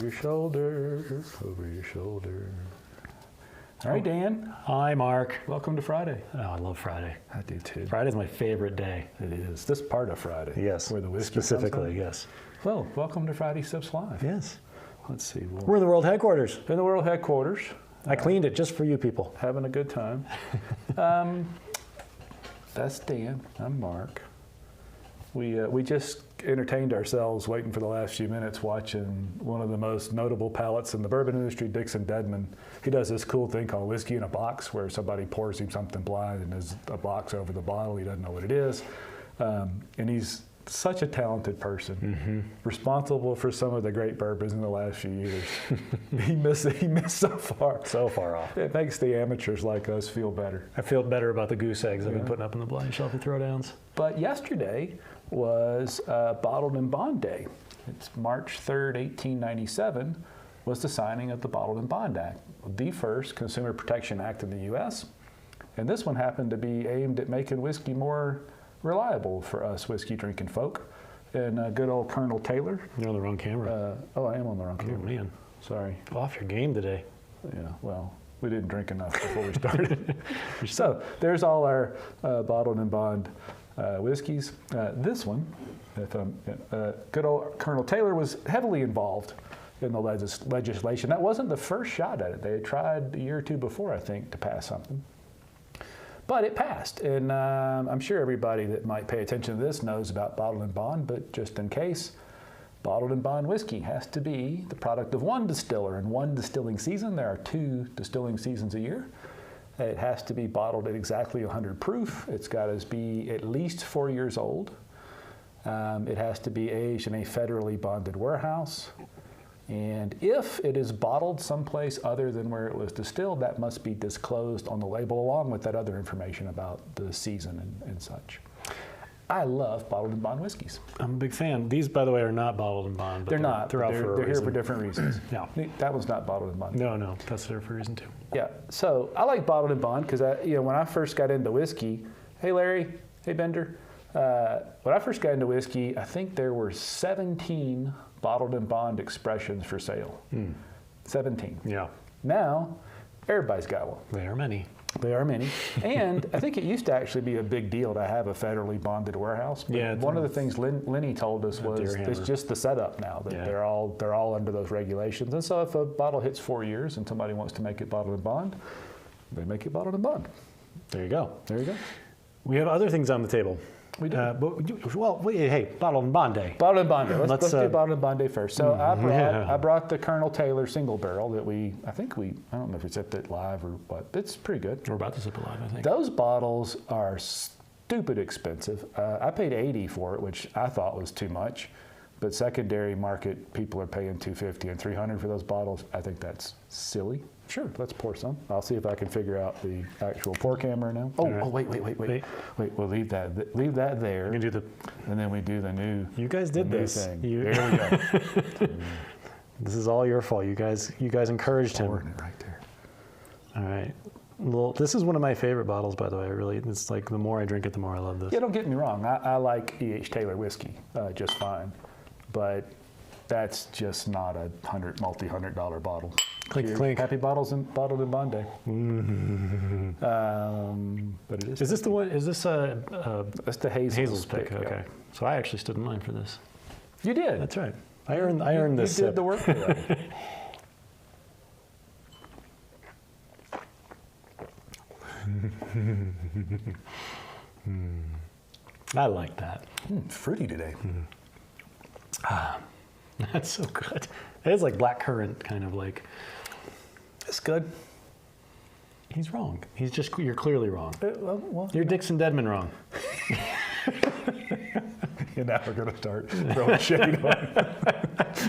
Your shoulder, over your shoulder. All right, Dan. Hi, Mark. Welcome to Friday. Oh, I love Friday. I do too. Friday's my favorite day. It is. This part of Friday. Yes. Where the whiskey specifically, comes yes. Well, welcome to Friday Sips Live. Yes. Let's see. We're in the world headquarters. In the world headquarters. I cleaned it just for you people. Having a good time. That's Dan. I'm Mark. We just entertained ourselves waiting for the last few minutes watching one of the most notable palates in the bourbon industry, Dixon Dedman. He does this cool thing called whiskey in a box where somebody pours him something blind and there's a box over the bottle. He doesn't know what it is. And he's such a talented person, responsible for some of the great bourbons in the last few years. He missed so far. So far off. It makes the amateurs like us feel better. I feel better about the goose eggs I've been putting up in the blind shelf and throwdowns. But yesterday was Bottled in Bond Day. It's March 3rd, 1897, was the signing of the Bottled in Bond Act, the first Consumer Protection Act in the U.S. And this one happened to be aimed at making whiskey more reliable for us whiskey drinking folk. And good old Colonel Taylor. You're on the wrong camera. I am on the wrong camera. Oh, man. Sorry. Off your game today. Yeah, well, we didn't drink enough before we started. So there's all our Bottled in Bond whiskeys. This one, good old Colonel Taylor was heavily involved in the legislation. That wasn't the first shot at it. They had tried a year or two before, I think, to pass something. But it passed, and I'm sure everybody that might pay attention to this knows about Bottled in Bond, but just in case, Bottled in Bond whiskey has to be the product of one distiller in one distilling season. There are 2 distilling seasons a year. It has to be bottled at exactly 100 proof. It's got to be at least 4 years old. It has to be aged in a federally bonded warehouse. And if it is bottled someplace other than where it was distilled, that must be disclosed on the label along with that other information about the season and such. I love Bottled in Bond whiskeys. I'm a big fan. These, by the way, are not Bottled in Bond. But they're not. They're out for a They're reason. here for different reasons. No. That one's not Bottled in Bond. No, that's there for a reason too. Yeah. So I like Bottled in Bond because when I first got into whiskey, hey Larry, hey Bender, when I first got into whiskey, I think there were 17 Bottled in Bond expressions for sale. 17. Yeah. Now, everybody's got one. There are many. There are many. And I think it used to actually be a big deal to have a federally bonded warehouse. But yeah. One of the things Lenny told us was it's just the setup now, that they're all under those regulations. And so if a bottle hits 4 years and somebody wants to make it Bottled in Bond, they make it Bottled in Bond. There you go. There you go. We have other things on the table. We do. Hey, Bottled in Bond Day. Bottled in Bond Day. Let's do Bottled in Bond Day first. So I brought the Colonel Taylor single barrel that I don't know if we sipped it live or what, but it's pretty good. We're about to sip it live, I think. Those bottles are stupid expensive. I paid $80 for it, which I thought was too much. But secondary market, people are paying $250 and $300 for those bottles. I think that's silly. Sure, let's pour some. I'll see if I can figure out the actual pour camera now. Wait. We'll leave that there. We can do and then we do the new. You guys did this. Thing. There we go. This is all your fault. You guys encouraged him. Pouring it right there. All right. Well, this is one of my favorite bottles, by the way. It's like the more I drink it, the more I love this. Yeah, don't get me wrong. I like E.H. Taylor whiskey just fine, but that's just not a multi-$100 bottle. Clink, clink. Happy Bottled in Bond Day. But it is. Is this the one? Is this That's the Hazel's pick. Okay. Yeah. So I actually stood in line for this. You did. That's right. I earned this. You did the work already. I like that. Fruity today. That's so good. It is like blackcurrant, kind of like. It's good. He's wrong. You're clearly wrong. You're Dixon Dedman wrong. And now we're going to start throwing shade on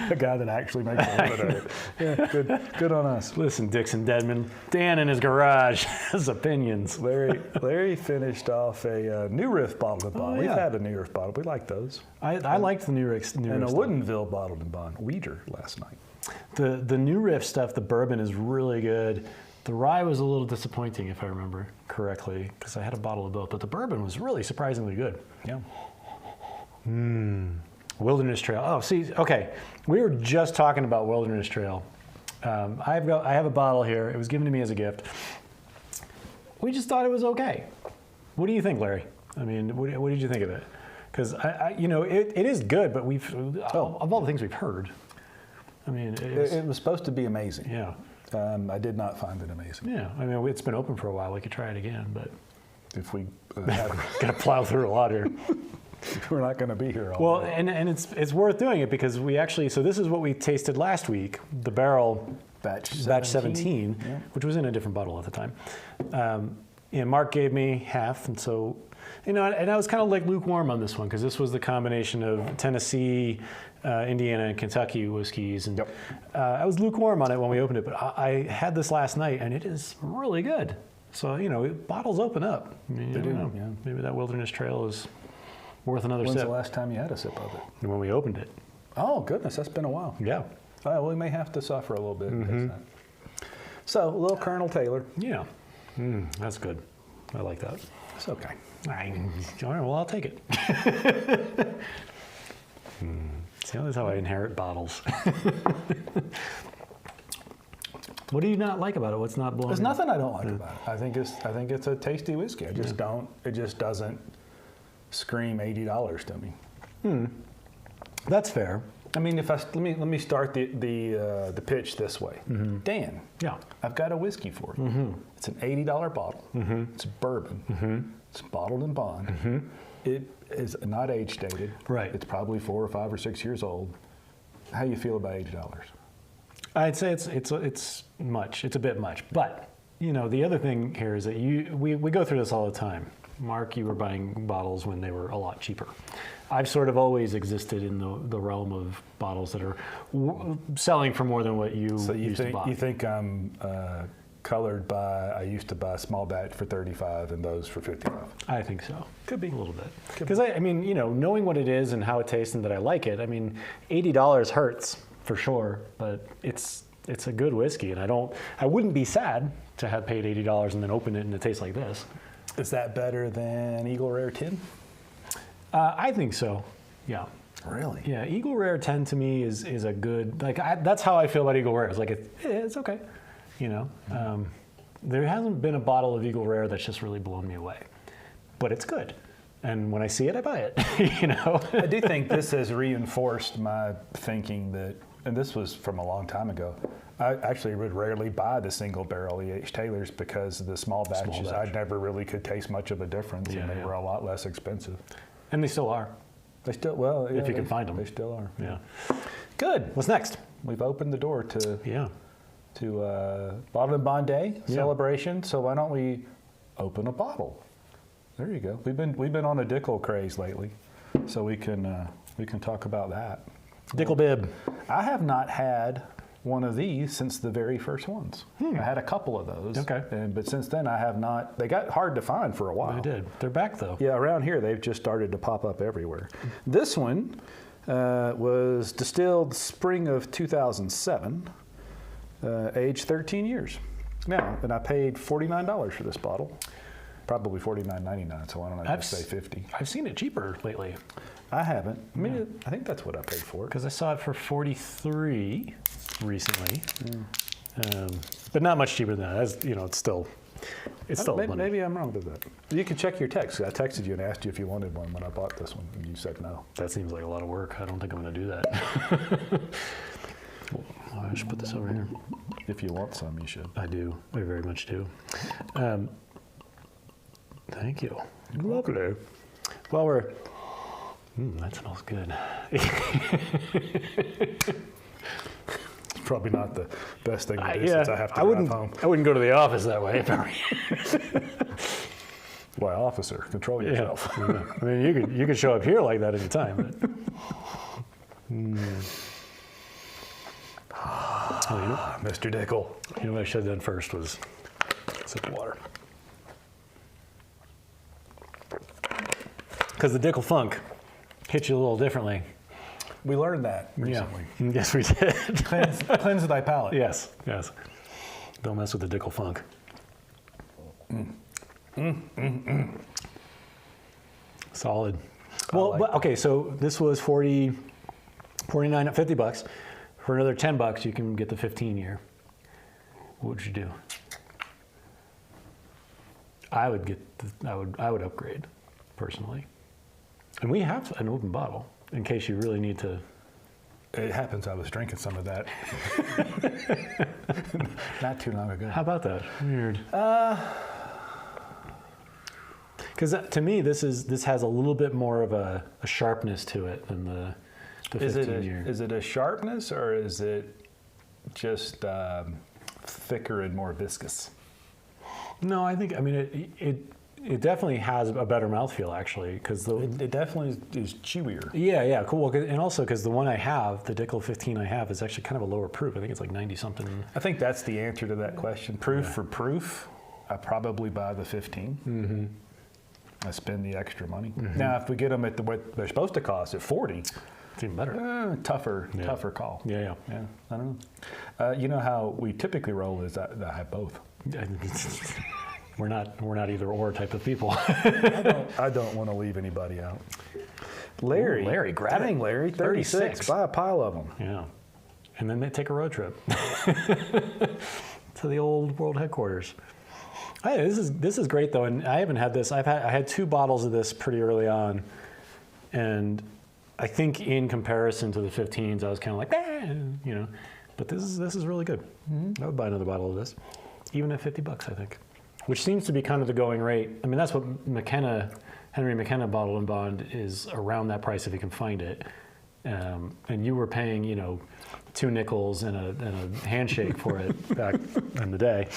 the guy that actually makes a little bit of it. Yeah, good on us. Listen, Dixon Dedman, Dan in his garage has opinions. Larry finished off a New Riff Bottled in Bond. We've had a New Riff bottle. We like those. I liked the New Riff and a stuff. Woodinville Bottled in Bond Weeder last night. The New Riff stuff, the bourbon is really good. The rye was a little disappointing, if I remember correctly, because I had a bottle of both. But the bourbon was really surprisingly good. Yeah. Wilderness Trail. Oh, see, okay. We were just talking about Wilderness Trail. I have a bottle here. It was given to me as a gift. We just thought it was okay. What do you think, Larry? I mean, what did you think of it? Because it is good, but of all the things we've heard, I mean, it was supposed to be amazing. Yeah. I did not find it amazing. Yeah. I mean, it's been open for a while. We could try it again, but If we got to plow through a lot here. we're not going to be here all Well, day. and it's worth doing it because so this is what we tasted last week, the barrel Batch 17, Yeah. which was in a different bottle at the time. And Mark gave me half, and so, and I was kind of like lukewarm on this one because this was the combination of Tennessee, Indiana, and Kentucky whiskeys, and I was lukewarm on it when we opened it, but I had this last night, and it is really good. So, bottles open up. I mean, They do, know. yeah. Maybe that Wilderness Trail is worth another When's sip. the last time you had a sip of it? When we opened it. Oh, goodness, that's been a while. Yeah. Well, we may have to suffer a little bit. So, a little Colonel Taylor. Yeah. That's good. I like that. It's okay. All right, well, I'll take it. See, that's how I inherit bottles. What do you not like about it? What's not blowing? There's nothing I don't like about it. I think it's a tasty whiskey. I just don't. It just doesn't scream $80 to me. That's fair. I mean, let me start the pitch this way. Dan, Yeah. I've got a whiskey for you. It's an $80 bottle. It's bourbon. It's bottled in bond. It is not age dated. Right. It's probably 4 or 5 or 6 years old. How you feel about $80? I'd say it's much. It's a bit much. But the other thing here is that we go through this all the time. Mark, you were buying bottles when they were a lot cheaper. I've sort of always existed in the realm of bottles that are selling for more than what you used to buy. You think I'm colored by I used to buy a small batch for $35 and those for $55? I think so. Could be A little bit. Because I mean, knowing what it is and how it tastes and that I like it, I mean, $80 hurts for sure, but it's a good whiskey, and I wouldn't be sad to have paid $80 and then open it and it tastes like this. Is that better than Eagle Rare 10? I think so. Yeah. Really? Yeah. Eagle Rare 10 to me is a good, that's how I feel about Eagle Rare. It's like it's okay. There hasn't been a bottle of Eagle Rare that's just really blown me away, but it's good. And when I see it, I buy it. I do think this has reinforced my thinking that, and this was from a long time ago, I actually would rarely buy the single barrel E.H. Taylors because the small batches, I never really could taste much of a difference, and they were a lot less expensive. And they still are. They still, well, if you can find them. They still are. Yeah. Good. What's next? We've opened the door to Bottled and Bond Day celebration. So why don't we open a bottle? There you go. We've been on a Dickel craze lately, so we can talk about that. Dickel Bib. I have not had one of these since the very first ones. I had a couple of those. Okay. But since then I have not. They got hard to find for a while. They did. They're back though. Yeah, around here they've just started to pop up everywhere. This one was distilled spring of 2007, aged 13 years. Now, and I paid $49 for this bottle. Probably $49.99, so why don't I just say $50? I've seen it cheaper lately. I haven't. I mean, I think that's what I paid for it. Because I saw it for $43 recently, but not much cheaper than that. It's still money. Maybe I'm wrong with that. You can check your text. I texted you and asked you if you wanted one when I bought this one, and you said no. That seems like a lot of work. I don't think I'm going to do that. Well, I should put this over here. If you want some, you should. I do. I very much do. Thank you. Lovely. Well, that smells good. It's probably not the best thing to do since I have to drive home. I wouldn't go to the office that way. Why, officer, control yourself. Yeah. I mean, you could show up here like that anytime. But. Mr. Dickel. What I should have done first was sip of water. Because the Dickel Funk hits you a little differently. We learned that recently. Yeah. Yes, we did. Cleanse thy palate. Yes. Don't mess with the Dickel Funk. Solid. Well, okay, so this was 49 at $50. For another $10, you can get the 15-year. What would you do? I would upgrade, personally. And we have an open bottle in case you really need to. It happens I was drinking some of that not too long ago. How about that? Weird. Because to me, this has a little bit more of a sharpness to it than the 15-year. Is it a sharpness or is it just thicker and more viscous? No, I mean, it definitely has a better mouthfeel, actually. Because it definitely is chewier. Yeah, cool. And also because the one I have, the Dickel 15 I have, is actually kind of a lower proof. I think it's like 90-something. I think that's the answer to that question. Proof for proof, I probably buy the 15. Mm-hmm. I spend the extra money. Mm-hmm. Now, if we get them at what they're supposed to cost at 40, it's even better. Tougher call. Yeah. I don't know. You know how we typically roll is that I have both. We're not either or type of people. I don't want to leave anybody out. Larry, grabbing Larry, 36. Buy a pile of them. Yeah, and then they take a road trip to the old world headquarters. Hey, this is great though, and I haven't had this. I had 2 bottles of this pretty early on, and I think in comparison to the 15s, I was kind of like, But this is really good. Mm-hmm. I would buy another bottle of this, even at $50, I think. Which seems to be kind of the going rate. I mean, that's what Henry McKenna Bottled and Bond is around that price if you can find it. And you were paying, $2 and a handshake for it back in the day.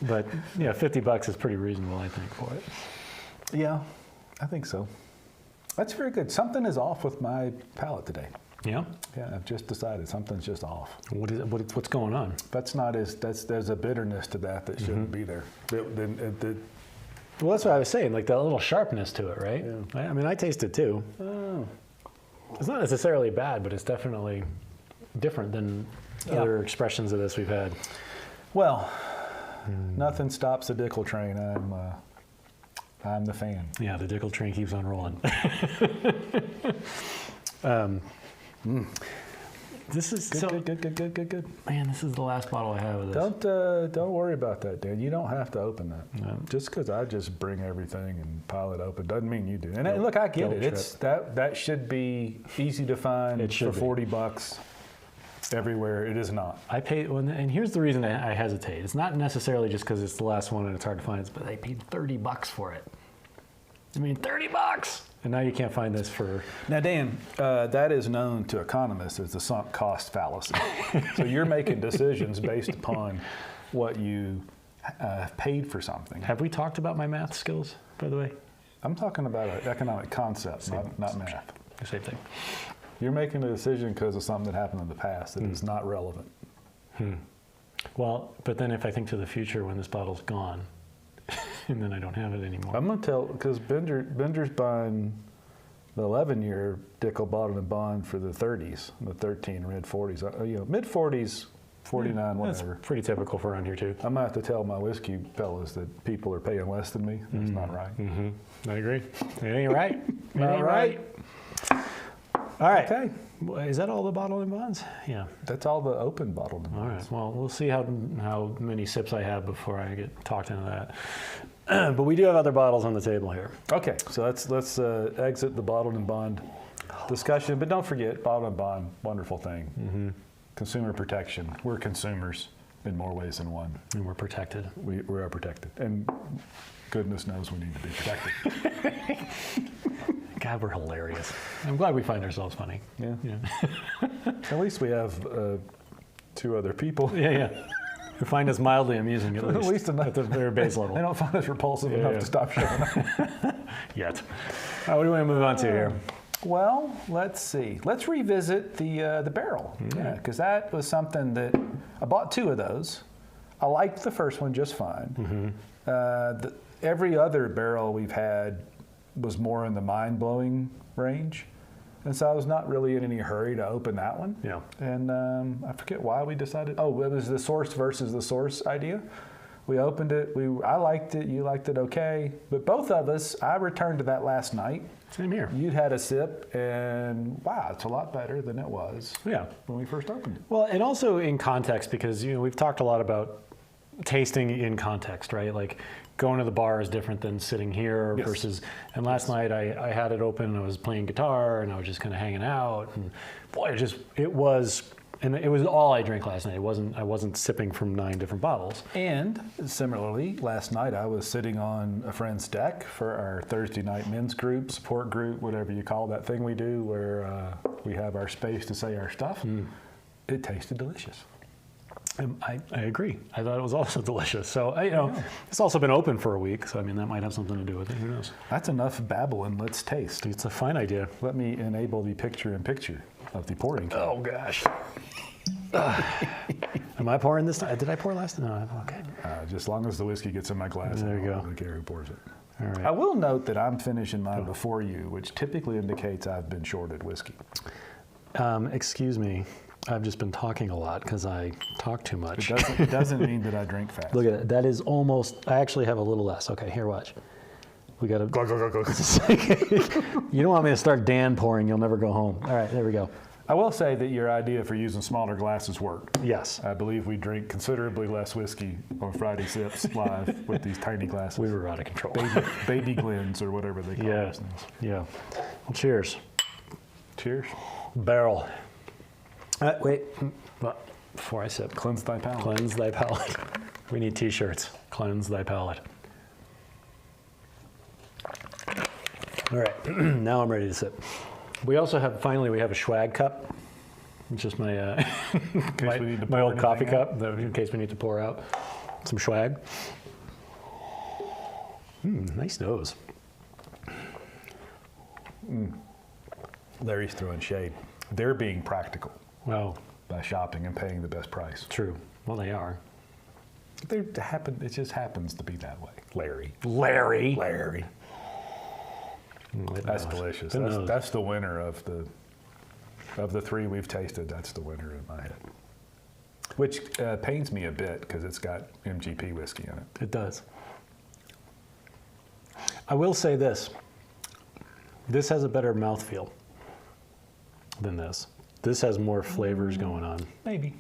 But $50 is pretty reasonable, I think, for it. Yeah, I think so. That's very good. Something is off with my palate today. Yeah? Yeah, I've just decided something's just off. What is it? What's going on? There's a bitterness to that shouldn't be there. Well, that's what I was saying, like that little sharpness to it, right? Yeah. I mean, I taste it too. Oh. It's not necessarily bad, but it's definitely different than other expressions of this we've had. Well, nothing stops the Dickel train. I'm the fan. Yeah, the Dickel train keeps on rolling. This is good. Man, this is the last bottle I have of this. Don't worry about that, Dan. You don't have to open that. No. Just because I just bring everything and pile it open doesn't mean you do. And look, I get it. It's that should be easy to find for $40 everywhere. It is not. I paid, and here's the reason I hesitate. It's not necessarily just because it's the last one and it's hard to find, but I paid $30 for it. I mean, $30! And now you can't find this for... Now, Dan, that is known to economists as the sunk cost fallacy. So you're making decisions based upon what you paid for something. Have we talked about my math skills, by the way? I'm talking about an economic concept, not math. Same thing. You're making a decision because of something that happened in the past that is not relevant. Well, but then if I think to the future when this bottle's gone, and then I don't have it anymore. I'm going to tell, because Bender's buying the 11-year Dickel Bottled and Bond for the 30s, the 13 red 40s. Mid 40s, 49, whatever. That's pretty typical for around here, too. I'm going to have to tell my whiskey fellas that people are paying less than me. That's not right. Mm-hmm. I agree. It ain't right. Not right. All right. Okay. Is that all the bottled and bonds? Yeah. That's all the open bottled and bonds. All right. Well, we'll see how many sips I have before I get talked into that. But we do have other bottles on the table here. Okay. So let's exit the bottled and bond discussion. But don't forget, bottled and bond, wonderful thing. Mm-hmm. Consumer protection. We're consumers in more ways than one. And we're protected. We are protected. And goodness knows we need to be protected. God, we're hilarious. I'm glad we find ourselves funny. Yeah. At least we have 2 other people. Yeah. Who find us mildly amusing, at least enough. At the very base level. They don't find us repulsive enough to stop showing up. Yet. All right, what do we want to move on to here? Well, let's see. Let's revisit the barrel. Mm-hmm. Yeah, because that was something that I bought 2 of those. I liked the first one just fine. Mm-hmm. Every other barrel we've had was more in the mind-blowing range. And so I was not really in any hurry to open that one. Yeah. And I forget why we decided. Oh, it was the source versus the source idea. We opened it. I liked it. You liked it okay. But both of us, I returned to that last night. Same here. You'd had a sip, and wow, it's a lot better than it was when we first opened it. Well, and also in context, because we've talked a lot about tasting in context, right? Like going to the bar is different than sitting here versus. And last night I had it open, and I was playing guitar, and I was just kind of hanging out, and boy, it was all I drank last night. I wasn't sipping from 9 different bottles. And similarly, last night I was sitting on a friend's deck for our Thursday night men's group, support group, whatever you call that thing we do, where we have our space to say our stuff. It tasted delicious. I agree. I thought it was also delicious. So it's also been open for a week, so I mean that might have something to do with it. Who knows? That's enough babbling. Let's taste. It's a fine idea. Let me enable the picture-in-picture of the pouring. Oh gosh. Am I pouring this time? Did I pour last time? No, okay. Just as long as the whiskey gets in my glass, There you I go. don't care who pours it. All right. I will note that I'm finishing mine before you, which typically indicates I've been shorted whiskey. Excuse me. I've just been talking a lot because I talk too much. It doesn't mean that I drink fast. Look at it. That is almost. I actually have a little less. Okay, here, watch. We got to. Go, go, go, go. You don't want me to start Dan pouring. You'll never go home. All right, there we go. I will say that your idea for using smaller glasses worked. Yes. I believe we drink considerably less whiskey on Friday Sips live with these tiny glasses. We were out of control. Baby Glens or whatever they call those things. Yeah. Well, cheers. Cheers. Barrel. Wait. Before I sip. Cleanse thy palate. Cleanse thy palate. We need T-shirts. Cleanse thy palate. All right. Now I'm ready to sip. We also have, finally, we have a swag cup. It's just my my old coffee cup, in case we need to pour out some swag. Nice nose. Larry's throwing shade. They're being practical Wow. by shopping and paying the best price. True. Well, they are. It just happens to be that way. Larry. Larry. That's delicious. That's the winner of the three we've tasted. That's the winner in my head. Which pains me a bit because it's got MGP whiskey in it. It does. I will say this. This has a better mouthfeel than this. This has more flavors going on. Maybe.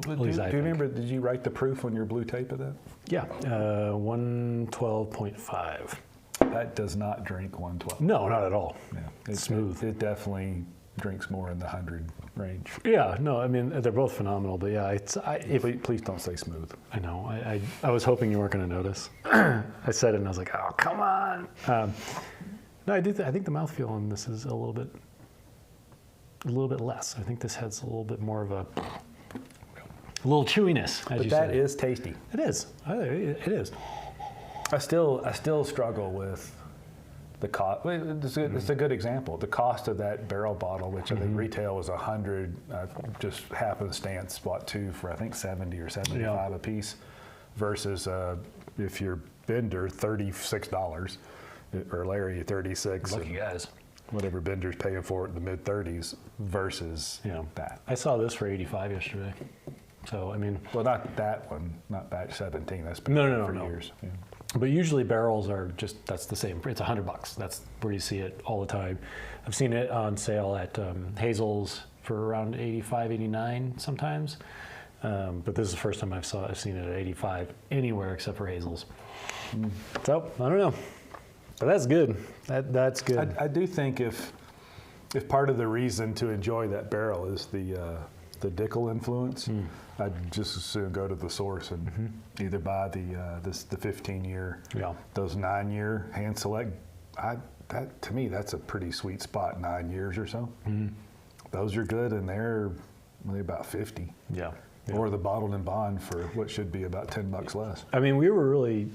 Do you least I think. remember, did you write the proof on your blue tape of that? Yeah, 112.5. That does not drink 112. No, not at all. Yeah, It's smooth. It definitely drinks more in the 100 range. Yeah, no, I mean, they're both phenomenal, but yeah, Please don't say smooth. I know. I was hoping you weren't going to notice. I said it and I was like, oh, come on. No, I think the mouthfeel on this is a little bit less. I think this has a little bit more of a little chewiness, as you said. But that is tasty. It is. It is. I still struggle with the cost. It's a good example. The cost of that barrel bottle, which I think retail was $100, just happenstance bought two for I think $70 or $75 a piece, versus if you're Bender $36 or Larry $36. Lucky guys. Whatever Bender's paying for it in the mid 30s versus that. I saw this for $85 yesterday. So I mean, well, not that one, not batch 17. That's been No. for years. Yeah. But usually barrels are that's the same. It's $100. That's where you see it all the time. I've seen it on sale at Hazel's for around $85, $89 sometimes. But this is the first time I've seen it at $85 anywhere except for Hazel's. So I don't know, but that's good. That's good. I do think if part of the reason to enjoy that barrel is the Dickel influence, I'd just as soon go to the source and either buy the 15-year, those 9-year hand select. That to me, that's a pretty sweet spot. 9 years or so. Those are good, and they're only about 50. Yeah. Or the bottled and bond for what should be about $10 less. I mean, we were really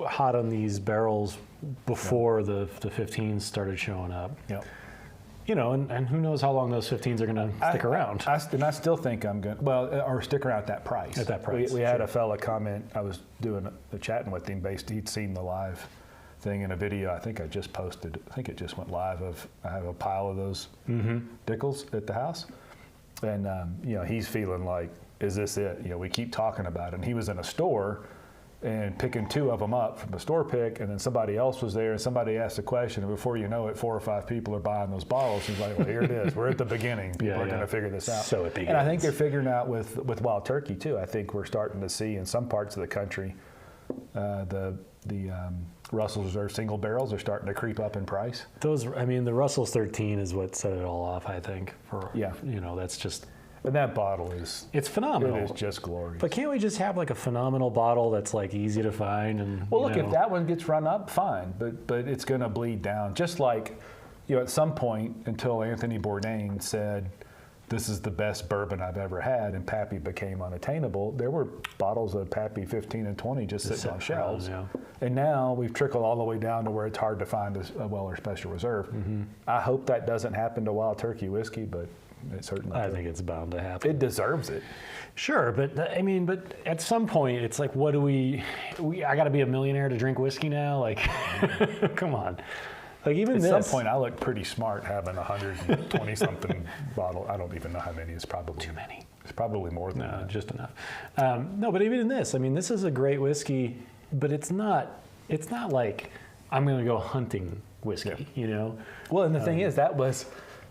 hot on these barrels before the 15s started showing up. Yep. You know, and who knows how long those 15s are going to stick around. I still think I'm going to, or stick around at that price. At that price. We had a fella comment, I was chatting with him he'd seen the live thing in a video I think I just posted. I think it just went live I have a pile of those Dickels at the house. And, he's feeling like, is this it? We keep talking about it. And he was in a store and picking 2 of them up from the store pick, and then somebody else was there, and somebody asked a question, and before you know it, 4 or 5 people are buying those bottles. He's like, well, here it is. We're at the beginning. We're going to figure this out. So it begins. And I think they're figuring out with Wild Turkey, too. I think we're starting to see in some parts of the country the Russell's Reserve single barrels are starting to creep up in price. The Russell's 13 is what set it all off, I think. That's just... And that bottle is... It's phenomenal. It is just glorious. But can't we just have like a phenomenal bottle that's like easy to find? And well, look, if that one gets run up, fine. But it's going to bleed down. Just like, at some point, until Anthony Bourdain said, this is the best bourbon I've ever had, and Pappy became unattainable, there were bottles of Pappy 15 and 20 just sitting on shelves. And now we've trickled all the way down to where it's hard to find a Weller Special Reserve. Mm-hmm. I hope that doesn't happen to Wild Turkey whiskey, but it certainly I think it's bound to happen. It deserves it. Sure, but at some point, it's like, what do I got to be a millionaire to drink whiskey now? Like, come on. Like even at this. Some point, I look pretty smart having 120-something bottle. I don't even know how many. It's probably too many. It's probably more than that. Just enough. No, but even in this, this is a great whiskey, but it's not like I'm going to go hunting whiskey. Well, and the thing is,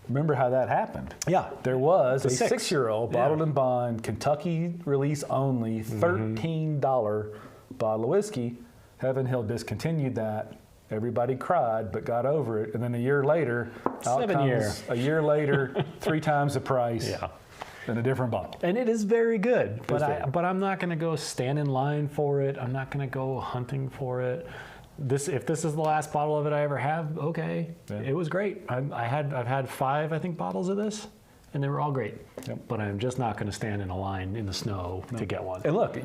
remember how that happened? Yeah. There was a 6-year-old bottled and bond, Kentucky release only, $13 bottle of whiskey. Heaven Hill discontinued that. Everybody cried, but got over it. And then a year later, 7 years. A year later, 3 times the price. Yeah. In a different bottle. And it is very good. But I'm not going to go stand in line for it. I'm not going to go hunting for it. If this is the last bottle of it I ever have, okay. Yeah. It was great. I've had 5, I think, bottles of this, and they were all great. Yep. But I'm just not going to stand in a line in the snow to get one. And look,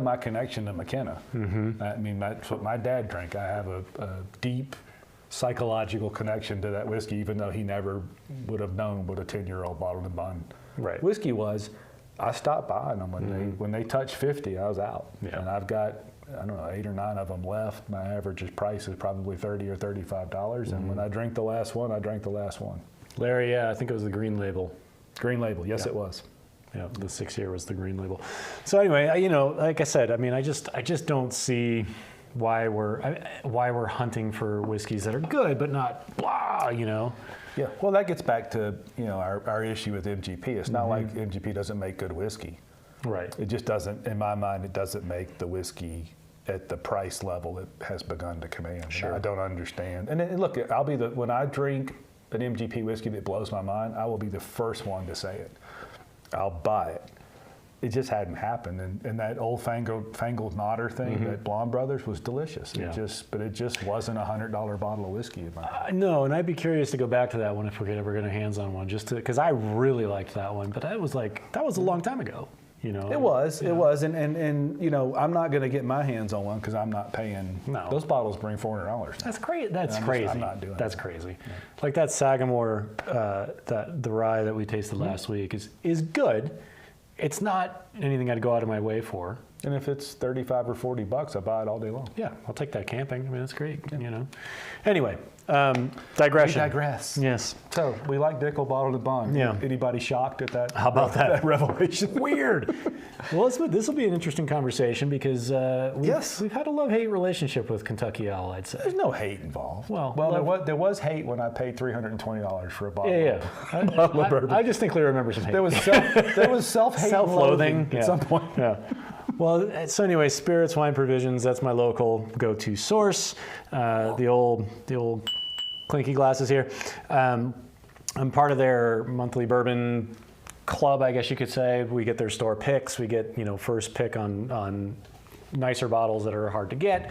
my connection to McKenna. Mm-hmm. That's what my dad drank. I have a deep psychological connection to that whiskey, even though he never would have known what a 10-year-old bottled and bond whiskey was. I stopped buying them when they touched 50. I was out, and I've got 8 or 9 of them left. My average price is probably $30 or $35, and when I drink the last one, I drank the last one. Larry, I think it was the green label. Green label, yes, it was. Yeah, the 6-year was the green label. So anyway, like I said, I just don't see why we're hunting for whiskeys that are good but not blah. Yeah, well, that gets back to our issue with MGP. It's not like MGP doesn't make good whiskey. Right. It just doesn't, in my mind, it doesn't make the whiskey at the price level it has begun to command. Sure. I don't understand. And look, when I drink an MGP whiskey that blows my mind, I will be the first one to say it. I'll buy it. It just hadn't happened. And that old fangled Nodder thing, that Blonde Brothers, was delicious. Yeah. It just wasn't a $100 bottle of whiskey in my mind. No, and I'd be curious to go back to that one if we could ever get our hands on one, because I really liked that one. But that was a long time ago. It was, and I'm not going to get my hands on one because I'm not paying. No. Those bottles bring $400. That's crazy. That's crazy. I'm not doing That's that. crazy. Yeah. Like that Sagamore, the rye that we tasted last week is good. It's not anything I'd go out of my way for. And if it's $35 or $40, I buy it all day long. Yeah, I'll take that camping. That's great. Anyway, digression. We digress. Yes. So we like Dickel bottled and bond. Yeah. Anybody shocked at that? How about that revelation? Weird. Well, this will be an interesting conversation because we've had a love-hate relationship with Kentuckial, I'd say. There's no hate involved. Well, there was hate when I paid $320 for a bottle. Yeah. Bottle of bourbon. I distinctly remember some hate. There was self-hate, self-loathing at some point. Yeah. Well, so anyway, Spirits Wine Provisions, that's my local go-to source. The old clinky glasses here. I'm part of their monthly bourbon club, I guess you could say. We get their store picks. We get, first pick on nicer bottles that are hard to get.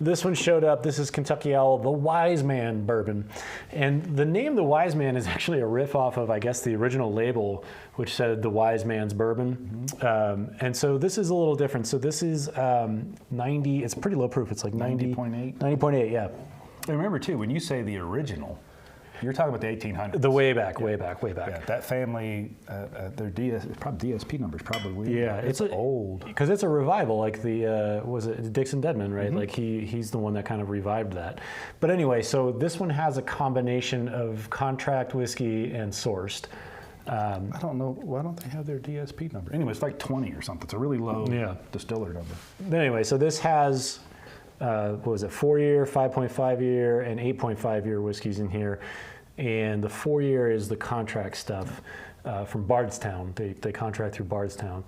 This one showed up. This is Kentuckial, the Wise Man bourbon. And the name The Wise Man is actually a riff off of, I guess, the original label, which said The Wise Man's Bourbon. And so this is a little different. So this is 90, it's pretty low proof. It's like 90.8. 90.8, yeah. And remember, too, when you say the original, you're talking about the 1800s. The way back. Yeah, that family, their DSP numbers probably. Yeah, it's old. Because it's a revival, like was it Dixon Dedman, right? Like he's the one that kind of revived that. But anyway, so this one has a combination of contract whiskey and sourced. I don't know. Why don't they have their DSP number? Anyway, it's like 20 or something. It's a really low distiller number. But anyway, so this has, what was it, 4-year, 5.5-year, and 8.5-year whiskeys in here. And the 4-year is the contract stuff from Bardstown. They contract through Bardstown.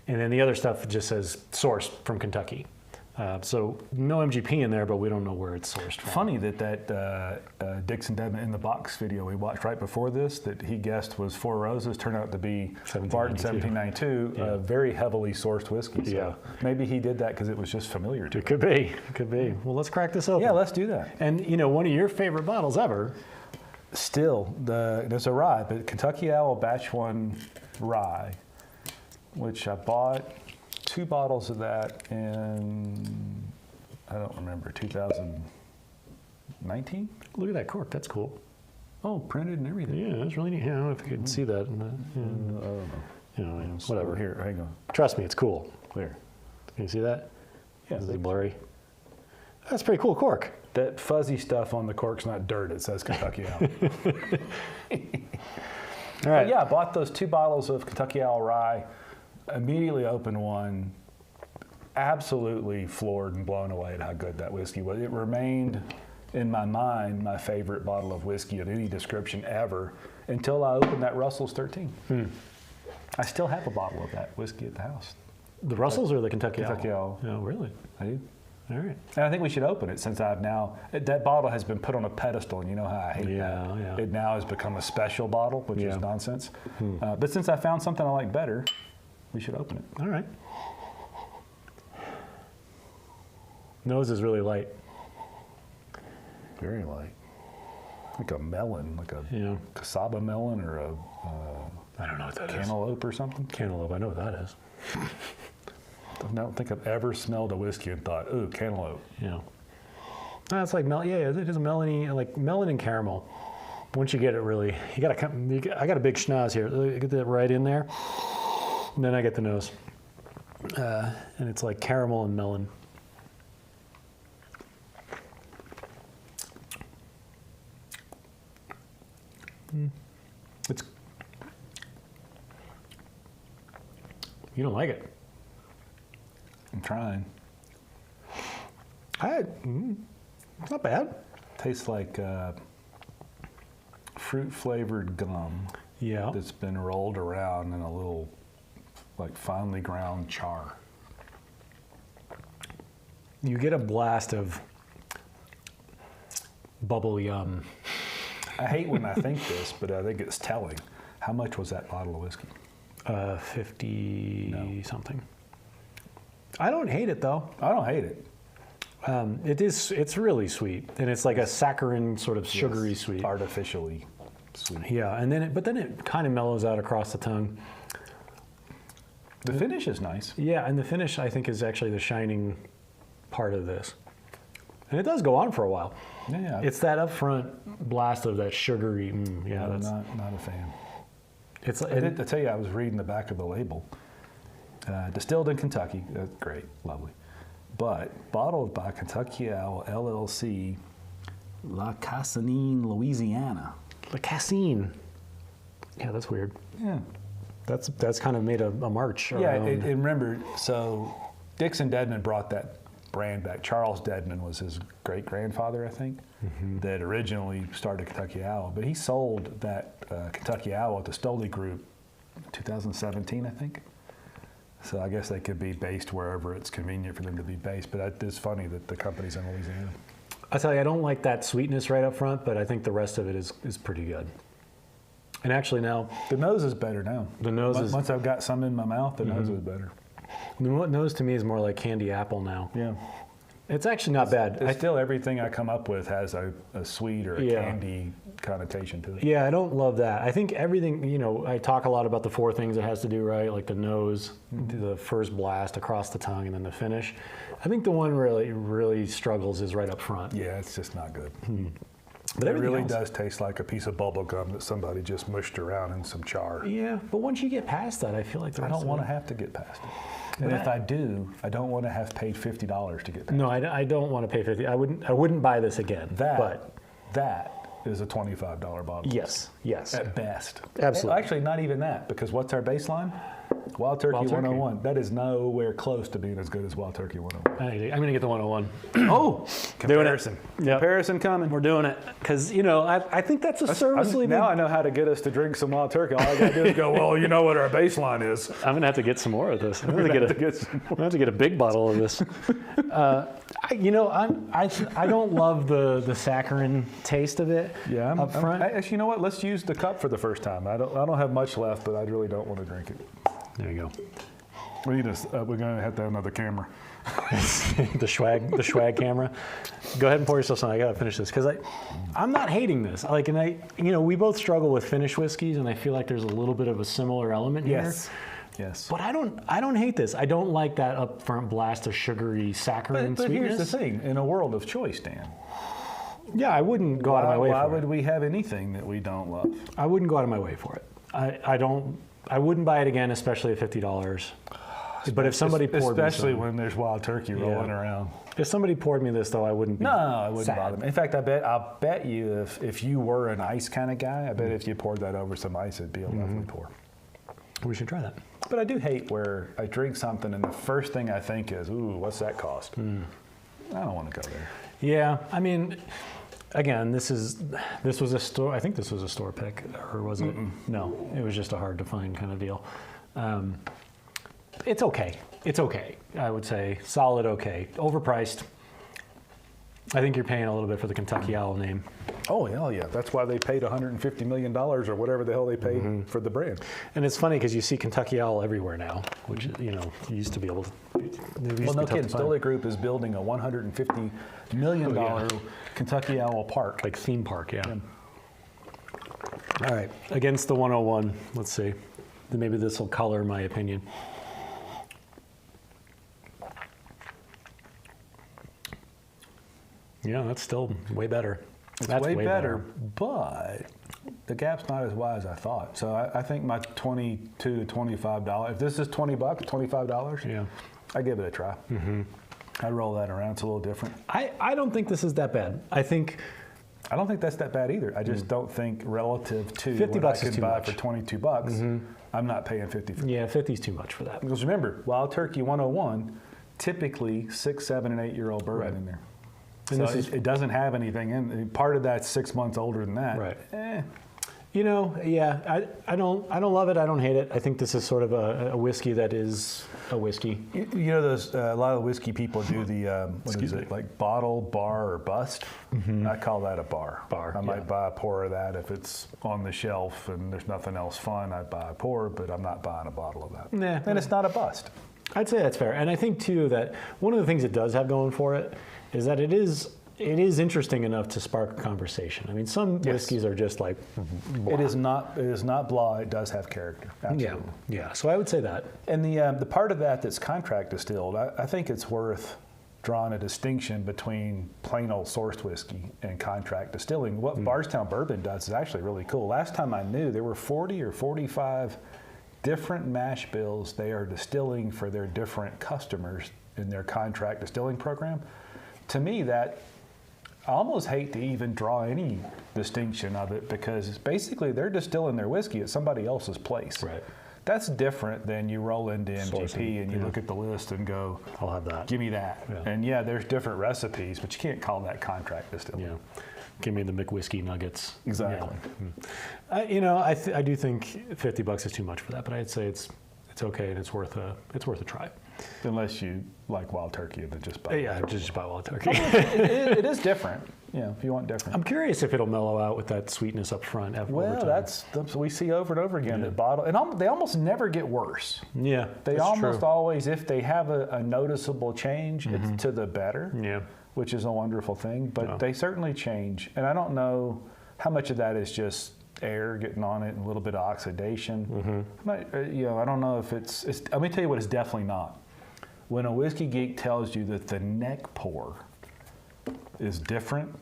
And then the other stuff just says sourced from Kentucky. So no MGP in there, but we don't know where it's sourced from. Funny that Dixon Dedman in the box video we watched right before this that he guessed was Four Roses turned out to be Barton 1792, a very heavily sourced whiskey. So maybe he did that because it was just familiar to him. It could be. It could be. Well, let's crack this open. Yeah, let's do that. And, you know, one of your favorite bottles ever. Still, there's a rye, but Kentuckial Batch 1 rye, which I bought 2 bottles of that in, I don't remember, 2019? Look at that cork. That's cool. Oh, printed and everything. Yeah, that's really neat. I don't know if you can see that. I don't know. You know, whatever. Here, hang on. Trust me, it's cool. Clear. Can you see that? Yeah. Is it blurry? That's pretty cool cork. That fuzzy stuff on the cork's not dirt. It says Kentuckial. All right. But yeah, I bought those 2 bottles of Kentuckial rye. Immediately opened one. Absolutely floored and blown away at how good that whiskey was. It remained in my mind my favorite bottle of whiskey of any description ever until I opened that Russell's 13. I still have a bottle of that whiskey at the house. The Russells or the Kentucky Kentuckial. Oh, really? I do. All right. And I think we should open it since I've now, that bottle has been put on a pedestal, and you know how I hate that. Yeah. It now has become a special bottle, which is nonsense. But since I found something I like better, we should open it. All right. Nose is really light. Very light. Like a melon, like a cassava melon or a I don't know what that is. cantaloupe or something. Cantaloupe, I know what that is. I don't think I've ever smelled a whiskey and thought, ooh, cantaloupe. Yeah. That's like melon. Yeah, it is a melony, like melon and caramel. Once you get it really, I got a big schnoz here. Get that right in there. And then I get the nose. And it's like caramel and melon. It's. You don't like it? I'm trying. It's not bad. Tastes like fruit-flavored gum. Yeah. That's been rolled around in a little, like, finely ground char. You get a blast of bubble yum. I hate when I think this, but I think it's telling. How much was that bottle of whiskey? 50 something. I don't hate it though. I don't hate it. It's really sweet, and it's like a saccharine sort of sugary sweet. Artificially sweet. Yeah, and then it kind of mellows out across the tongue. The finish is nice. Yeah, and the finish I think is actually the shining part of this. And it does go on for a while. Yeah. It's that upfront blast of that sugary. I'm not a fan. It's. I tell you, I was reading the back of the label. Distilled in Kentucky. Great, lovely. But bottled by Kentuckial LLC, La Cassinine, Louisiana. La Cassine. Yeah, that's weird. Yeah. That's kind of made a march. Yeah, and remember, so Dixon Dedman brought that brand back. Charles Dedman was his great-grandfather, I think, that originally started Kentuckial. But he sold that Kentuckial to Stoli Group in 2017, I think. So I guess they could be based wherever it's convenient for them to be based. But it's funny that the company's in Louisiana. I tell you, I don't like that sweetness right up front, but I think the rest of it is pretty good. And actually now... The nose is better now. The nose is... Once I've got some in my mouth, the nose is better. The nose to me is more like candy apple now. Yeah. It's actually not bad. Still, everything I come up with has a sweet or a candy connotation to it. Yeah, I don't love that. I think everything, I talk a lot about the 4 things it has to do, right? Like the nose, the first blast across the tongue, and then the finish. I think the one really struggles is right up front. Yeah, it's just not good. But it really does taste like a piece of bubble gum that somebody just mushed around in some char. Yeah, but once you get past that, I feel like I don't want to have to get past it. And if I do, I don't want to have paid $50 to get past it. No, I don't want to pay $50. I wouldn't buy this again. That is a $25 bottle. Yes. At best. Absolutely. Actually, not even that, because what's our baseline? Wild Turkey 101. That is nowhere close to being as good as Wild Turkey 101. I'm going to get the 101. Oh, comparison. Yep. Comparison coming. We're doing it. Because, I think that's a service leaving. Now I know how to get us to drink some Wild Turkey. All I got to do is go, well, you know what our baseline is. I'm going to have to get some more of this. I'm going to have to get a big bottle of this. I don't love the saccharin taste of it up front. Actually, you know what? Let's use the cup for the first time. I don't have much left, but I really don't want to drink it. There you go. We're going to have to have another camera. the swag camera. Go ahead and pour yourself some. I gotta finish this because I'm not hating this. We both struggle with Finnish whiskeys, and I feel like there's a little bit of a similar element here. Yes. But I don't hate this. I don't like that upfront blast of sugary saccharin but sweetness. Here's the thing: in a world of choice, Dan. Yeah, I wouldn't go out of my way for it. Why would we have anything that we don't love? I wouldn't go out of my way for it. I wouldn't buy it again, especially at $50. But if somebody poured me especially when there's Wild Turkey rolling around. If somebody poured me this, though, I wouldn't be I wouldn't sad. bother me. In fact, I'll bet you if you were an ice kind of guy, I bet if you poured that over some ice, it'd be a lovely pour. We should try that. But I do hate where I drink something and the first thing I think is, ooh, what's that cost? I don't want to go there. Yeah, I mean, again, this was a store. I think this was a store pick, or was it? No, it was just a hard to find kind of deal. It's okay. It's okay. I would say solid. Okay, overpriced. I think you're paying a little bit for the Kentuckial name. Oh, hell yeah. That's why they paid $150 million or whatever the hell they paid for the brand. And it's funny because you see Kentuckial everywhere now, which, you used to be able to. Well, no kidding. Stoli Group is building a $150 million Kentuckial park. Like theme park, yeah. All right. Against the 101, let's see. Maybe this will color my opinion. Yeah, that's still way better. That's way better, but the gap's not as wide as I thought. So I think my $22 to $25. If this is $20, $25, I give it a try. I roll that around. It's a little different. I don't think this is that bad. I don't think that's that bad either. I just don't think relative to $50 what I could is too buy much. for $22. I'm not paying $50 for. Yeah, 50 is too much for that. Because remember, Wild Turkey 101, typically 6, 7, and 8 year old bourbon in there. So it doesn't have anything in. Part of that's 6 months older than that. Right. I don't love it. I don't hate it. I think this is sort of a whiskey that is a whiskey. Those a lot of whiskey people do the like bottle, bar, or bust. I call that a bar. I might buy a pour of that if it's on the shelf and there's nothing else fun. I'd buy a pour, but I'm not buying a bottle of that. Nah. And it's not a bust. I'd say that's fair. And I think too that one of the things it does have going for it is that it is interesting enough to spark a conversation. I mean, some whiskeys are just like blah. It is not blah. It does have character. Absolutely. Yeah. So I would say that. And the part of that that's contract distilled, I think it's worth drawing a distinction between plain old sourced whiskey and contract distilling. What Bardstown Bourbon does is actually really cool. Last time I knew, there were 40 or 45 different mash bills they are distilling for their different customers in their contract distilling program. To me, that I almost hate to even draw any distinction of it because it's basically they're distilling their whiskey at somebody else's place. Right. That's different than you roll into MGP and you look at the list and go, I'll have that. Give me that. Yeah. And there's different recipes, but you can't call that contract distilling. Yeah. Give me the McWhiskey nuggets. Exactly. Yeah. I do think $50 is too much for that, but I'd say it's okay and it's worth a try. Unless you like Wild Turkey and then just buy. Yeah, just buy Wild Turkey. It is different. If you want different. I'm curious if it'll mellow out with that sweetness up front. Well, that's we see over and over again. The bottle, and they almost never get worse. Yeah, they almost always, if they have a noticeable change, it's to the better. Yeah, which is a wonderful thing. But they certainly change, and I don't know how much of that is just air getting on it and a little bit of oxidation. I don't know if it's. Let me tell you what it's definitely not. When a whiskey geek tells you that the neck pour is different,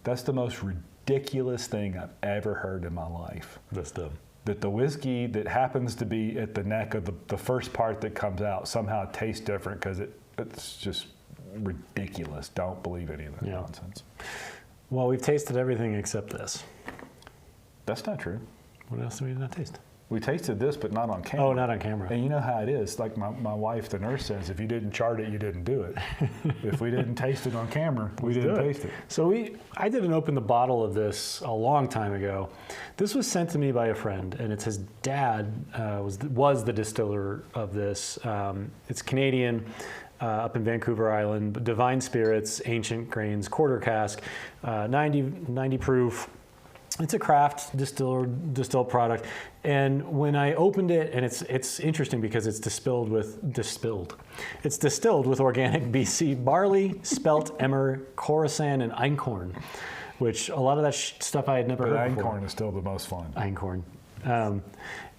that's the most ridiculous thing I've ever heard in my life. That's dumb. That the whiskey that happens to be at the neck of the first part that comes out somehow tastes different because it's just ridiculous. Don't believe any of that nonsense. Well, we've tasted everything except this. That's not true. What else did we not taste? We tasted this, but not on camera. Oh, not on camera. And you know how it is. Like my wife, the nurse, says, if you didn't chart it, you didn't do it. If we didn't taste it on camera, we didn't taste it. So I didn't open the bottle of this a long time ago. This was sent to me by a friend, and it's his dad was the distiller of this. It's Canadian, up in Vancouver Island. Divine Spirits, Ancient Grains, quarter cask, 90 proof. It's a craft distilled product, and when I opened it, and it's interesting because it's distilled with organic BC barley, spelt, emmer, Khorasan, and einkorn, which a lot of that stuff I had never heard before. Einkorn is still the most fun. Einkorn.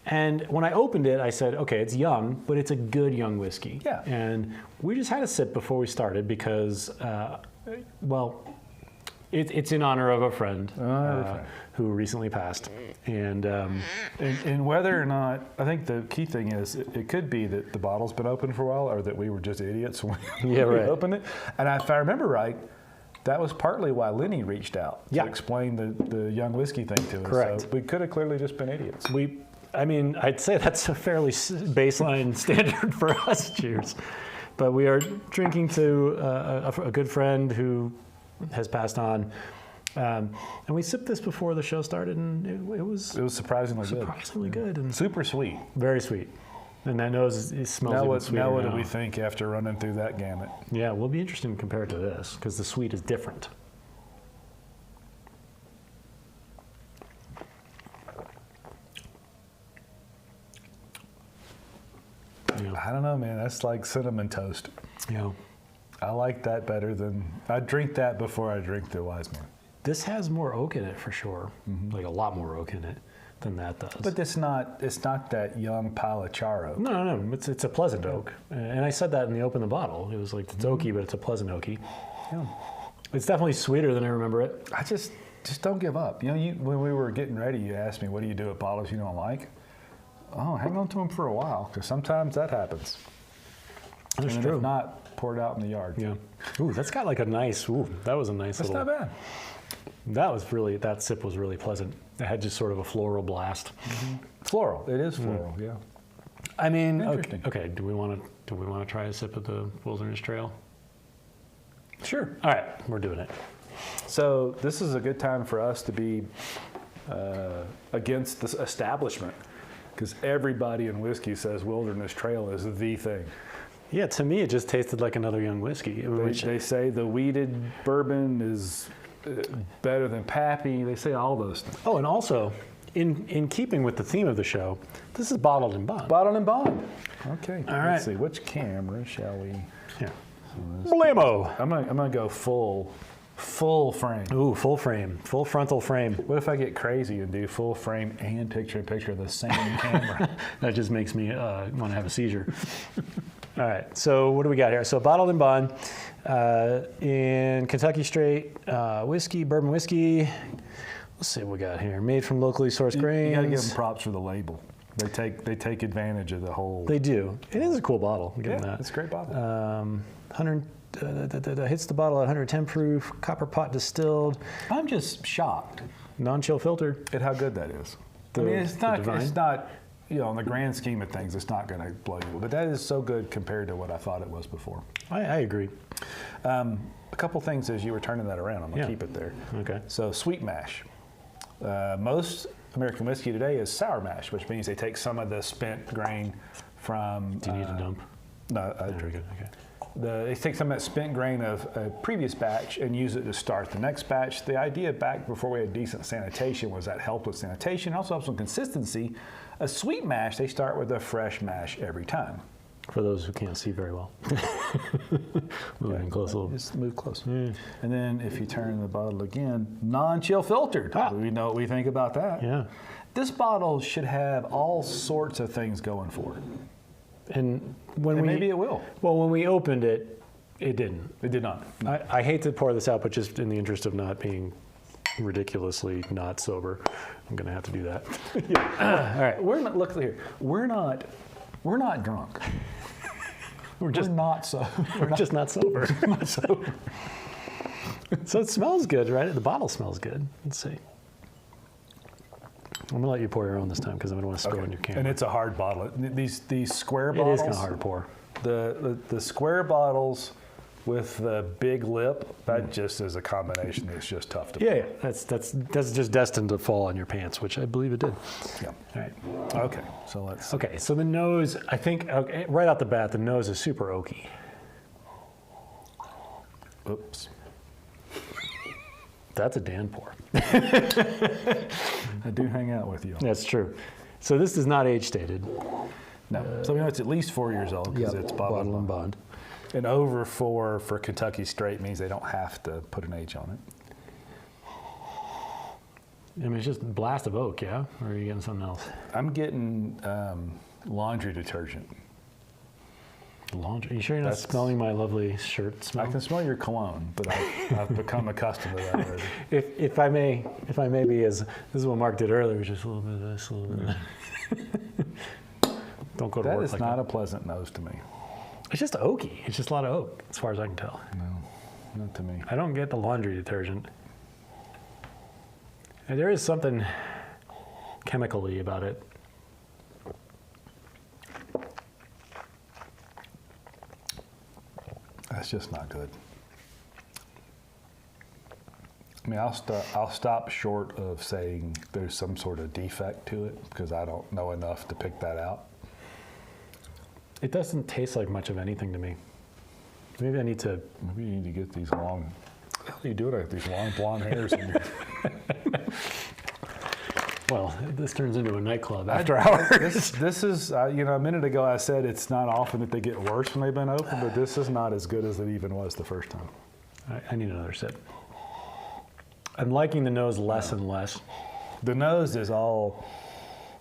And when I opened it, I said, okay, it's young, but it's a good young whiskey. Yeah. And we just had a sip before we started because, it's in honor of a friend who recently passed. And whether or not, I think the key thing is it could be that the bottle's been open for a while or that we were just idiots when we opened it. And if I remember right, that was partly why Lenny reached out to explain the young whiskey thing to us. Correct. So we could have clearly just been idiots. I'd say that's a fairly baseline standard for us. Cheers. But we are drinking to a good friend who has passed on. And we sipped this before the show started, and it was surprisingly good and super sweet. Very sweet. And that nose, it smells even sweeter now. What do we think after running through that gamut? Yeah, we'll be interested to compare it to this because the sweet is different. Yeah. I don't know, man. That's like cinnamon toast. Yeah. I like that better than I drink that before I drink the Wise Man. This has more oak in it for sure, like a lot more oak in it than that does. But it's not that young Palacharo. No, it's a pleasant oak, and I said that in the open the bottle. It was like it's oaky, but it's a pleasant oaky. Yeah. It's definitely sweeter than I remember it. I just don't give up. You know, when we were getting ready, you asked me, "What do you do with bottles you don't like?" Oh, hang on to them for a while, because sometimes that happens. That's and true. If not, pour it out in the yard. Yeah. Ooh, that's got like a nice. Ooh, that was a nice. That's little, not bad. That sip was really pleasant. It had just sort of a floral blast. Mm-hmm. Floral. It is floral. Yeah. I mean, interesting. Okay. Do we want to try a sip of the Wilderness Trail? Sure. All right, we're doing it. So this is a good time for us to be against this establishment, because everybody in whiskey says Wilderness Trail is the thing. Yeah, to me, it just tasted like another young whiskey. They say the weeded bourbon is better than Pappy. They say all those things. Oh, and also, in keeping with the theme of the show, this is bottled in bond. Bottled in bond. Okay. All right. Let's see. Which camera shall we? Yeah. Blammo. I'm gonna go full frame. Ooh, full frame, full frontal frame. What if I get crazy and do full frame and picture-in-picture of the same camera? That just makes me want to have a seizure. All right, so what do we got here? So bottled in bond in Kentucky straight whiskey, bourbon whiskey. Let's see what we got here. Made from locally sourced grains. You got to give them props for the label. They take advantage of the whole. They do. It is a cool bottle. Give them that. It's a great bottle. 100 hits the bottle at 110 proof, copper pot distilled. I'm just shocked. Non-chill filtered. At how good that is. I mean, it's not. You know, in the grand scheme of things, it's not going to blow you. But that is so good compared to what I thought it was before. I agree. A couple things as you were turning that around. I'm going to keep it there. Okay. So sweet mash. Most American whiskey today is sour mash, which means they take some of the spent grain from... Do you need a dump? No. Very good. Okay. They take some of that spent grain of a previous batch and use it to start the next batch. The idea back before we had decent sanitation was that helped with sanitation. It also helps with consistency. A sweet mash, they start with a fresh mash every time. For those who can't see very well. Moving close a little. Just move close. And then if you turn the bottle again, non-chill filtered. We know what we think about that. Yeah. This bottle should have all sorts of things going for it. And maybe it will. Well, when we opened it, it didn't. It did not. No. I hate to pour this out, but just in the interest of not being ridiculously not sober, I'm going to have to do that. All right. Look here. We're not drunk. We're just not sober. We're just not sober. Not sober. So it smells good, right? The bottle smells good. Let's see. I'm gonna let you pour your own this time because I'm gonna want to spill in your camera. And it's a hard bottle. These square It bottles. is kind of hard to pour. The square bottles with the big lip, that just is a combination that's just tough to pour. Yeah, that's just destined to fall on your pants, which I believe it did. Yeah. All right. Okay, so let's. Okay, so the nose, I think, okay, right off the bat, the nose is super oaky. Oops. That's a Dan pour. I do hang out with you. That's true. So this is not age stated. No. So we know it's at least 4 years old because it's bottle and bond. And over 4 for Kentucky straight means they don't have to put an age on it. I mean, it's just blast of oak, yeah? Or are you getting something else? I'm getting laundry detergent. Laundry? Are you sure you're not smelling my lovely shirt smell? I can smell your cologne, but I've become accustomed to that already. If I may be, as this is what Mark did earlier, just a little bit of this, a little bit of that. Don't go to work like that. That is not a pleasant nose to me. It's just oaky. It's just a lot of oak, as far as I can tell. No, not to me. I don't get the laundry detergent. And there is something chemically about it. That's just not good. I mean, I'll stop short of saying there's some sort of defect to it because I don't know enough to pick that out. It doesn't taste like much of anything to me. Maybe I need to. Maybe you need to get these long. What the hell are you doing with these long blonde hairs in your? Well, this turns into a nightclub after hours. This is, a minute ago I said it's not often that they get worse when they've been open, but this is not as good as it even was the first time. I need another sip. I'm liking the nose less and less. The nose is all,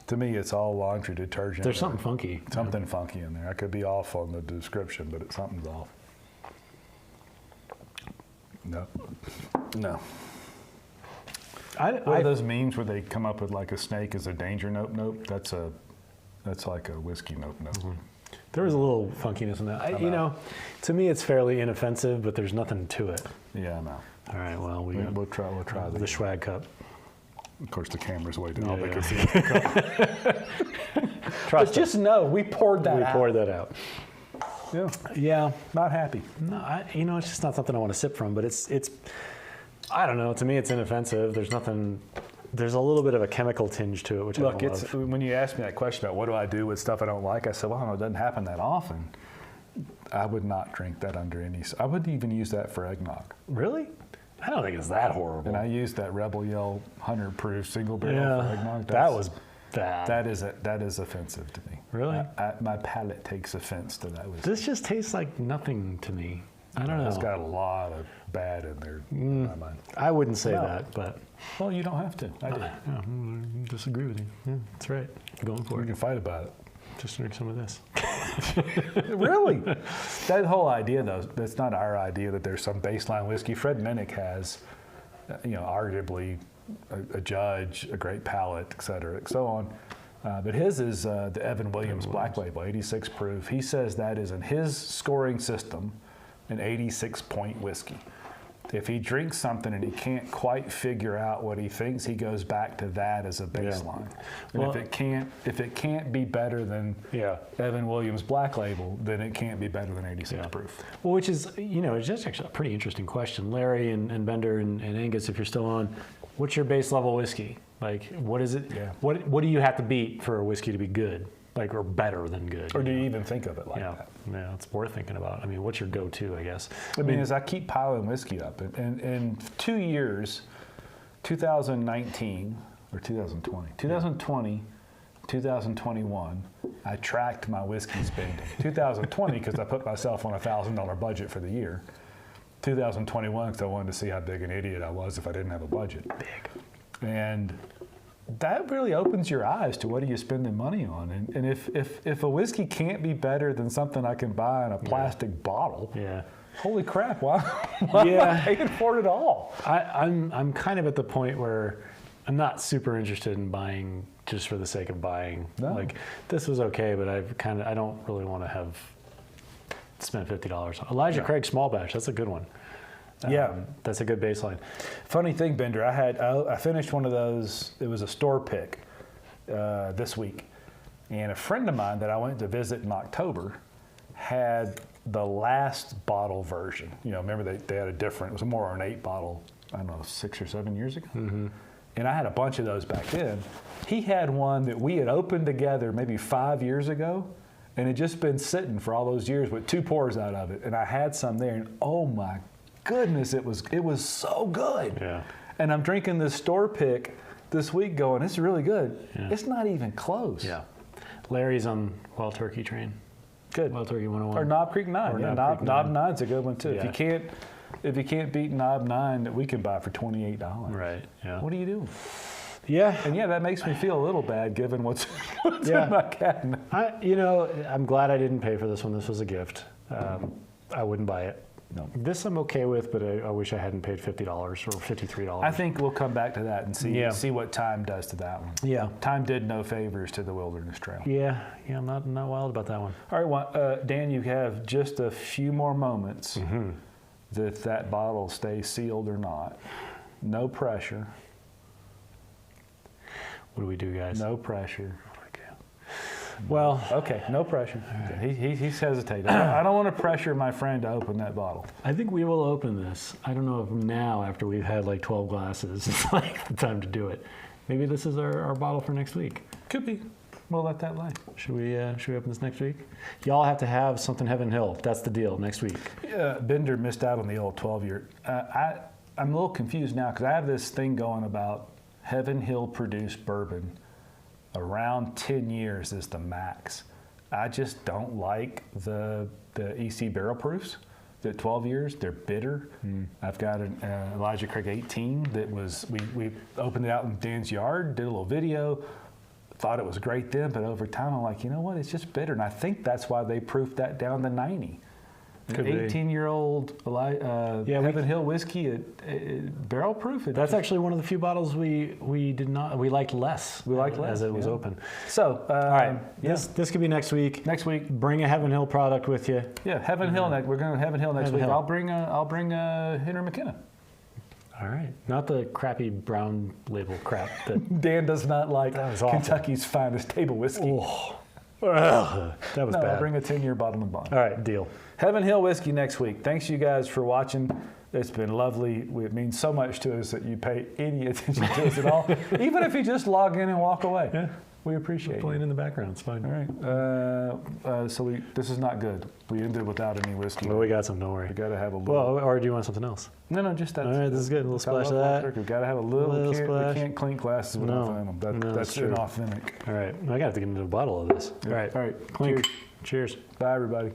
to me, it's all laundry detergent. There's something funky. Something funky in there. I could be off on the description, but something's off. No. What are those memes where they come up with like a snake as a danger nope? That's like a whiskey nope. Mm-hmm. There was a little funkiness in that. To me it's fairly inoffensive, but there's nothing to it. Yeah, I know. All right, well we'll try the Schwag cup. Of course, the camera's way down. Yeah. They can see the cup. But just know we poured that out. Yeah, not happy. No, it's just not something I want to sip from. But it's. I don't know. To me, it's inoffensive. There's nothing. There's a little bit of a chemical tinge to it, which I don't love. When you asked me that question about what do I do with stuff I don't like, I said, well, I don't know, it doesn't happen that often. I would not drink that under any. I wouldn't even use that for eggnog. Really? I don't think it's that horrible. And I used that Rebel Yell 100 proof single barrel for eggnog. That was bad. That is offensive to me. Really? My palate takes offense to that. This just tastes like nothing to me. I don't know. It's got a lot of bad in there in my mind. I wouldn't say that, but... Well, you don't have to. I do. I disagree with you. Yeah, that's right. Going for it. We can fight about it. Just drink some of this. Really? That whole idea, though, that's not our idea that there's some baseline whiskey. Fred Minnick has, arguably a judge, a great palate, et cetera, and so on. But his is the Evan Williams Black Label, 86 proof. He says that is in his scoring system an 86-point whiskey. If he drinks something and he can't quite figure out what he thinks, he goes back to that as a baseline. And well, if it can't be better than Evan Williams Black Label, then it can't be better than 86 proof. Well, which is, it's just actually a pretty interesting question. Larry and Bender and Angus, if you're still on, what's your base level whiskey? Like, what is it? Yeah. What do you have to beat for a whiskey to be good? Like, or better than good? Or do you even think of it like that? Yeah, it's worth thinking about. I mean, what's your go-to, I guess? I mean, as I keep piling whiskey up, in 2 years, 2019, or 2020, 2021, I tracked my whiskey spending. 2020, because I put myself on a $1,000 budget for the year. 2021, because I wanted to see how big an idiot I was if I didn't have a budget. Big. And that really opens your eyes to what are you spending money on. And if a whiskey can't be better than something I can buy in a plastic bottle, holy crap, why am I paying for it at all? I'm kind of at the point where I'm not super interested in buying just for the sake of buying. No. Like, this was okay, but I don't really want to have spent $50 on Elijah Craig Small Batch. That's a good one. That's a good baseline. Funny thing, Bender, I finished one of those. It was a store pick this week, and a friend of mine that I went to visit in October had the last bottle version. Remember they had a different. It was a more ornate bottle. I don't know, 6 or 7 years ago. Mm-hmm. And I had a bunch of those back then. He had one that we had opened together maybe 5 years ago, and had just been sitting for all those years with 2 pours out of it. And I had some there, and oh my goodness, it was so good. Yeah. And I'm drinking this store pick this week going, it's really good. Yeah. It's not even close. Yeah. Larry's on Wild Turkey train. Good. Wild Turkey 101. Or Knob Creek 9. Or Yeah, Knob Creek 9. Knob 9's a good one too. Yeah. If you can't beat Knob 9 that we can buy for $28. Right. Yeah. What are you doing? Yeah. And that makes me feel a little bad given what's in my cabinet. I'm glad I didn't pay for this one. This was a gift. I wouldn't buy it. No. This I'm okay with, but I wish I hadn't paid $50 or $53. I think we'll come back to that and see what time does to that one. Yeah. Time did no favors to the Wilderness Trail. Yeah, I'm not wild about that one. All right, well, Dan, you have just a few more moments that bottle stays sealed or not. No pressure. What do we do, guys? No pressure. Well, okay, no pressure. Right. He's hesitating. I don't want to pressure my friend to open that bottle. I think we will open this. I don't know if now, after we've had like 12 glasses, it's like the time to do it. Maybe this is our bottle for next week. Could be. We'll let that lie. Should we open this next week? Y'all have to have something Heaven Hill. That's the deal next week. Bender missed out on the old 12-year. I'm a little confused now because I have this thing going about Heaven Hill produced bourbon. Around 10 years is the max. I just don't like the EC barrel proofs. At 12 years, they're bitter. I've got an Elijah Craig 18 that we opened it out in Dan's yard, did a little video, thought it was great then, but over time I'm like, you know what, it's just bitter. And I think that's why they proofed that down to 90. An 18-year-old Heaven Hill whiskey barrel proof. That's actually one of the few bottles we liked less. We liked less as it was open. So all right, this could be next week. Next week, bring a Heaven Hill product with you. Yeah, Heaven Hill. We're going to Heaven Hill next week. I'll bring a Henry McKenna. All right, not the crappy brown label crap that Dan does not like. That was awful. Kentucky's finest table whiskey. Oh. That was bad. I'll bring a 10-year bottle and bond. All right, deal. Heaven Hill whiskey next week. Thanks you guys for watching. It's been lovely. It means so much to us that you pay any attention to us at all. Even if you just log in and walk away. Yeah. We appreciate it. Playing in the background, it's fine. All right. So this is not good. We ended without any whiskey. Well, we got some, don't worry. We got to have a little. Well, or do you want something else? No, just that. All right, this is good. A little splash of that. We've got to have a little splash. We can't clink glasses without them. That's inauthentic. All right. I got to get into a bottle of this. Yeah. All right. All right. Clink. Cheers. Bye, everybody.